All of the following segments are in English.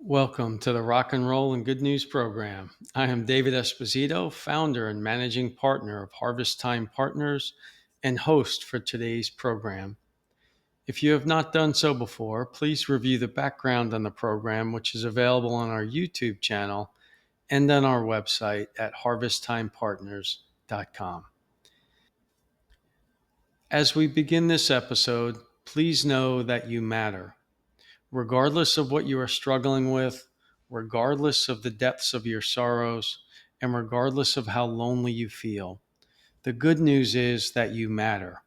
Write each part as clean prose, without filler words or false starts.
Welcome to the Rock and Roll and Good News program. I am David Esposito, founder and managing partner of Harvest Time Partners and host for today's program. If you have not done so before, please review the background on the program, which is available on our YouTube channel and on our website at harvesttimepartners.com. As we begin this episode, please know that you matter. Regardless of what you are struggling with, regardless of the depths of your sorrows, and regardless of how lonely you feel, the good news is that you matter.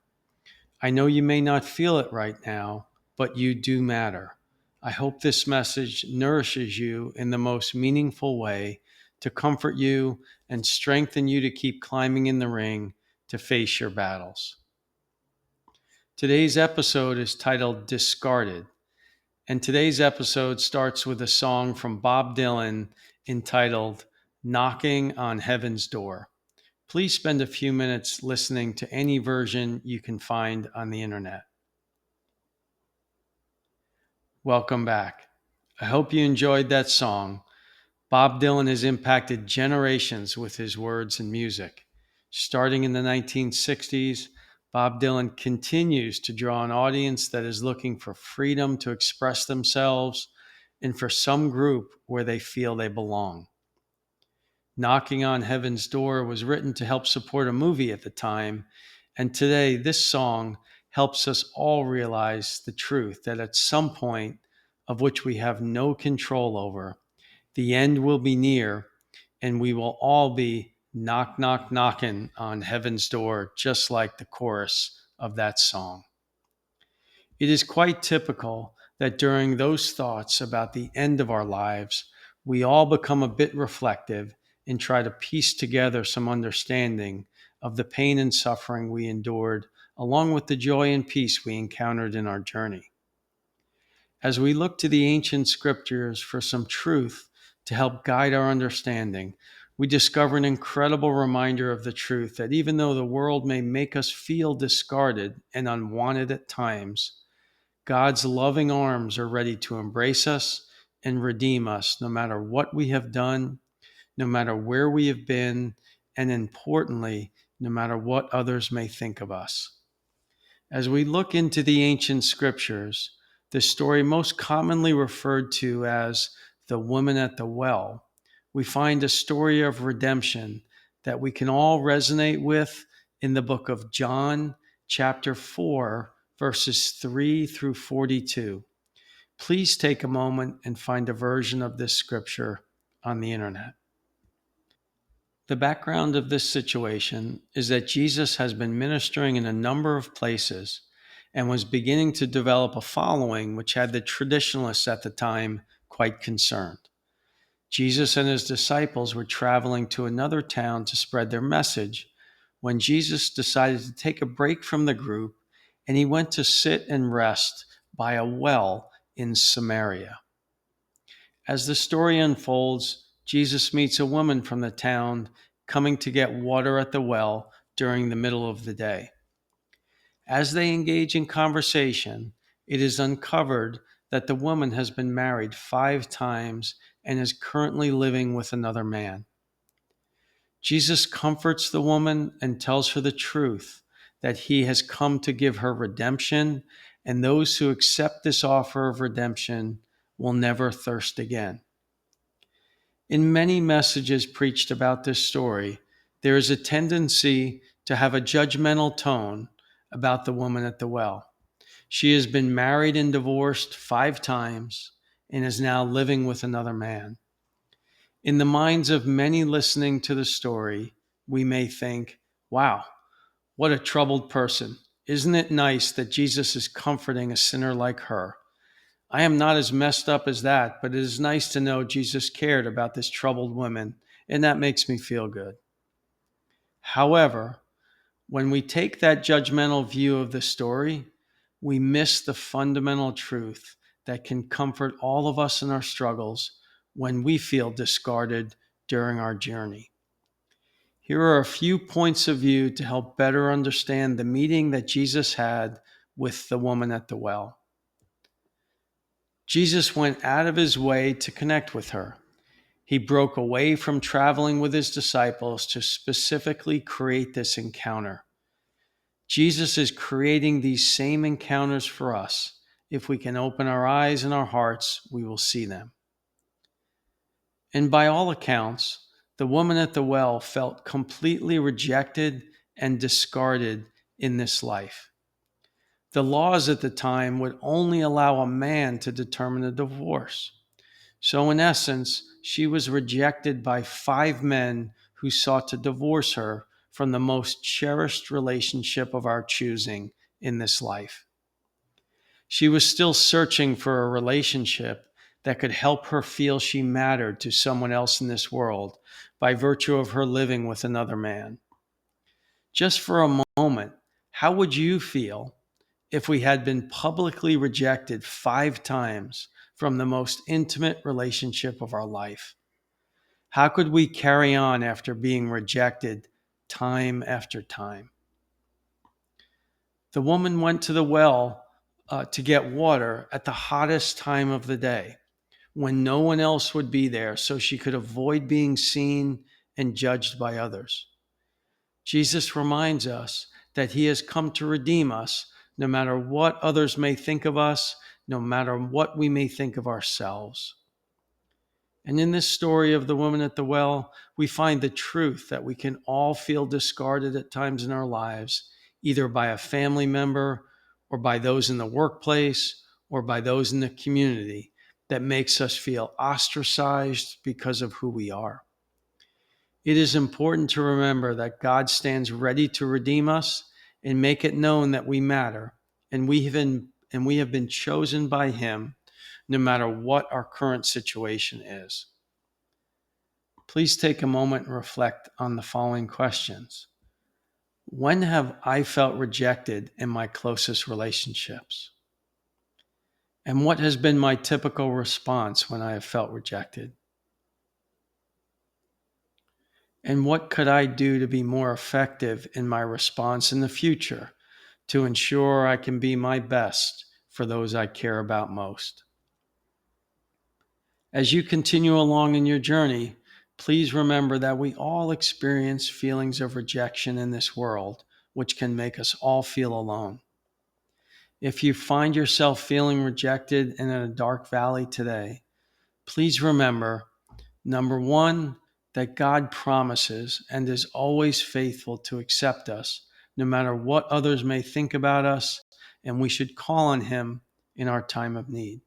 I know you may not feel it right now, but you do matter. I hope this message nourishes you in the most meaningful way to comfort you and strengthen you to keep climbing in the ring to face your battles. Today's episode is titled Discarded. And today's episode starts with a song from Bob Dylan entitled Knocking on Heaven's Door. Please spend a few minutes listening to any version you can find on the internet. Welcome back. I hope you enjoyed that song. Bob Dylan has impacted generations with his words and music. Starting in the 1960s, Bob Dylan continues to draw an audience that is looking for freedom to express themselves and for some group where they feel they belong. Knocking on Heaven's Door was written to help support a movie at the time, and today this song helps us all realize the truth that at some point, of which we have no control over, the end will be near, and we will all be knock, knock, knocking on heaven's door, just like the chorus of that song. It is quite typical that during those thoughts about the end of our lives, we all become a bit reflective and try to piece together some understanding of the pain and suffering we endured, along with the joy and peace we encountered in our journey. As we look to the ancient scriptures for some truth to help guide our understanding, we discover an incredible reminder of the truth that even though the world may make us feel discarded and unwanted at times, God's loving arms are ready to embrace us and redeem us no matter what we have done, no matter where we have been, and importantly, no matter what others may think of us. As we look into the ancient scriptures, the story most commonly referred to as the woman at the well, we find a story of redemption that we can all resonate with in the book of John, chapter 4, verses 3 through 42. Please take a moment and find a version of this scripture on the internet. The background of this situation is that Jesus has been ministering in a number of places and was beginning to develop a following which had the traditionalists at the time quite concerned. Jesus and his disciples were traveling to another town to spread their message when Jesus decided to take a break from the group and he went to sit and rest by a well in Samaria. As the story unfolds, Jesus meets a woman from the town coming to get water at the well during the middle of the day. As they engage in conversation, it is uncovered that the woman has been married 5 times and is currently living with another man. Jesus comforts the woman and tells her the truth that he has come to give her redemption, and those who accept this offer of redemption will never thirst again. In many messages preached about this story, there is a tendency to have a judgmental tone about the woman at the well. She has been married and divorced 5 times and is now living with another man. In the minds of many listening to the story, we may think, wow, what a troubled person. Isn't it nice that Jesus is comforting a sinner like her? I am not as messed up as that, but it is nice to know Jesus cared about this troubled woman, and that makes me feel good. However, when we take that judgmental view of the story, we miss the fundamental truth that can comfort all of us in our struggles when we feel discarded during our journey. Here are a few points of view to help better understand the meeting that Jesus had with the woman at the well. Jesus went out of his way to connect with her. He broke away from traveling with his disciples to specifically create this encounter. Jesus is creating these same encounters for us. If we can open our eyes and our hearts, we will see them. And by all accounts, the woman at the well felt completely rejected and discarded in this life. The laws at the time would only allow a man to determine a divorce. So, in essence, she was rejected by 5 men who sought to divorce her from the most cherished relationship of our choosing in this life. She was still searching for a relationship that could help her feel she mattered to someone else in this world by virtue of her living with another man. Just for a moment, how would you feel if we had been publicly rejected 5 times from the most intimate relationship of our life? How could we carry on after being rejected time after time? The woman went to the well to get water at the hottest time of the day, when no one else would be there, so she could avoid being seen and judged by others. Jesus reminds us that he has come to redeem us, no matter what others may think of us, no matter what we may think of ourselves. And in this story of the woman at the well, we find the truth that we can all feel discarded at times in our lives, either by a family member or by those in the workplace or by those in the community, that makes us feel ostracized because of who we are. It is important to remember that God stands ready to redeem us and make it known that we matter, and we have been chosen by him, no matter what our current situation is. Please take a moment and reflect on the following questions. When have I felt rejected in my closest relationships? And what has been my typical response when I have felt rejected? And what could I do to be more effective in my response in the future to ensure I can be my best for those I care about most? As you continue along in your journey, please remember that we all experience feelings of rejection in this world, which can make us all feel alone. If you find yourself feeling rejected and in a dark valley today, please remember, number one, that God promises and is always faithful to accept us, no matter what others may think about us, and we should call on him in our time of need.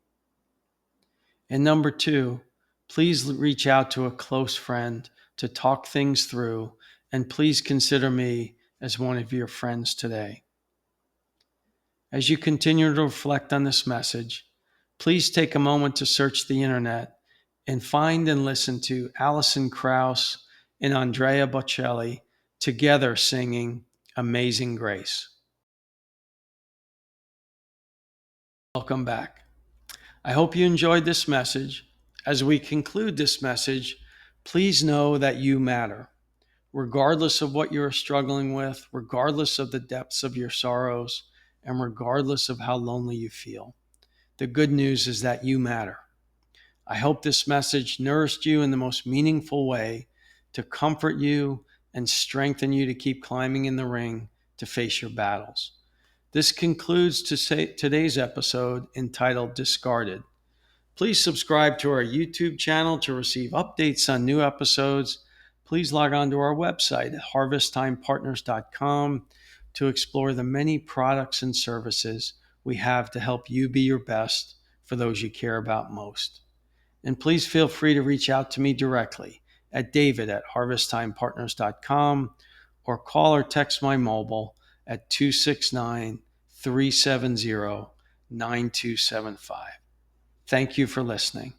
And number two, please reach out to a close friend to talk things through, and please consider me as one of your friends today. As you continue to reflect on this message, please take a moment to search the internet and find and listen to Alison Krauss and Andrea Bocelli together singing Amazing Grace. Welcome back. I hope you enjoyed this message. As we conclude this message, please know that you matter. Regardless of what you're struggling with, regardless of the depths of your sorrows, and regardless of how lonely you feel, the good news is that you matter. I hope this message nourished you in the most meaningful way to comfort you and strengthen you to keep climbing in the ring to face your battles. This concludes today's episode entitled Discarded. Please subscribe to our YouTube channel to receive updates on new episodes. Please log on to our website at harvesttimepartners.com to explore the many products and services we have to help you be your best for those you care about most. And please feel free to reach out to me directly at david@harvesttimepartners.com or call or text my mobile at 269-370-9275. Thank you for listening.